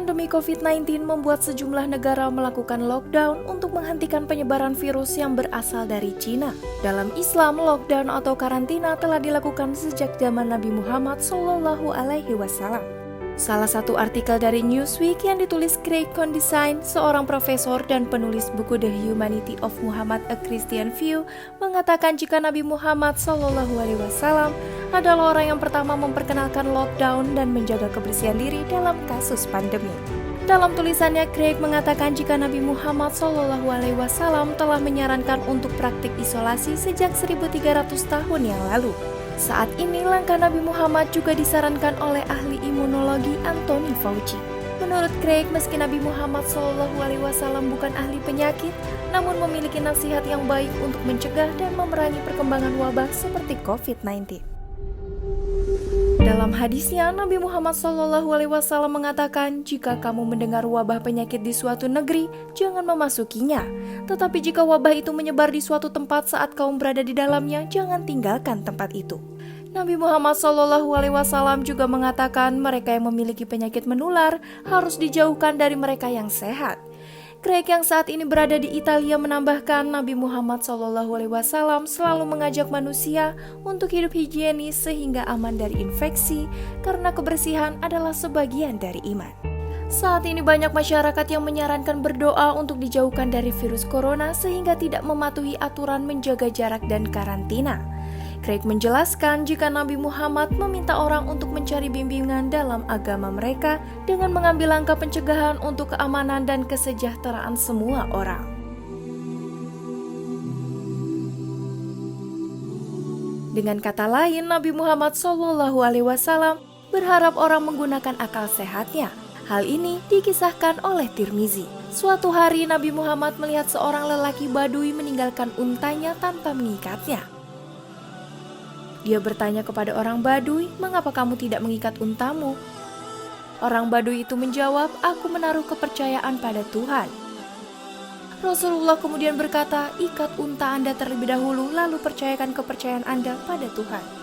Pandemi COVID-19 membuat sejumlah negara melakukan lockdown untuk menghentikan penyebaran virus yang berasal dari Cina. Dalam Islam, lockdown atau karantina telah dilakukan sejak zaman Nabi Muhammad SAW. Salah satu artikel dari Newsweek yang ditulis Craig Condisine, seorang profesor dan penulis buku The Humanity of Muhammad: A Christian View, mengatakan jika Nabi Muhammad SAW adalah orang yang pertama memperkenalkan lockdown dan menjaga kebersihan diri dalam kasus pandemi. Dalam tulisannya, Craig mengatakan jika Nabi Muhammad SAW telah menyarankan untuk praktik isolasi sejak 1300 tahun yang lalu. Saat ini, langkah Nabi Muhammad juga disarankan oleh ahli imunologi Anthony Fauci. Menurut Craig, meski Nabi Muhammad SAW bukan ahli penyakit, namun memiliki nasihat yang baik untuk mencegah dan memerangi perkembangan wabah seperti COVID-19. Dalam hadisnya, Nabi Muhammad SAW mengatakan, jika kamu mendengar wabah penyakit di suatu negeri, jangan memasukinya. Tetapi jika wabah itu menyebar di suatu tempat saat kamu berada di dalamnya, jangan tinggalkan tempat itu. Nabi Muhammad SAW juga mengatakan mereka yang memiliki penyakit menular harus dijauhkan dari mereka yang sehat. Craig yang saat ini berada di Italia menambahkan Nabi Muhammad SAW selalu mengajak manusia untuk hidup higienis sehingga aman dari infeksi karena kebersihan adalah sebagian dari iman. Saat ini banyak masyarakat yang menyarankan berdoa untuk dijauhkan dari virus corona sehingga tidak mematuhi aturan menjaga jarak dan karantina. Craig menjelaskan jika Nabi Muhammad meminta orang untuk mencari bimbingan dalam agama mereka dengan mengambil langkah pencegahan untuk keamanan dan kesejahteraan semua orang. Dengan kata lain, Nabi Muhammad SAW berharap orang menggunakan akal sehatnya. Hal ini dikisahkan oleh Tirmizi. Suatu hari Nabi Muhammad melihat seorang lelaki Badui meninggalkan untanya tanpa mengikatnya. Dia bertanya kepada orang Badui, "Mengapa kamu tidak mengikat untamu?" Orang Badui itu menjawab, "Aku menaruh kepercayaan pada Tuhan." Rasulullah kemudian berkata, "Ikat unta Anda terlebih dahulu, lalu percayakan kepercayaan Anda pada Tuhan."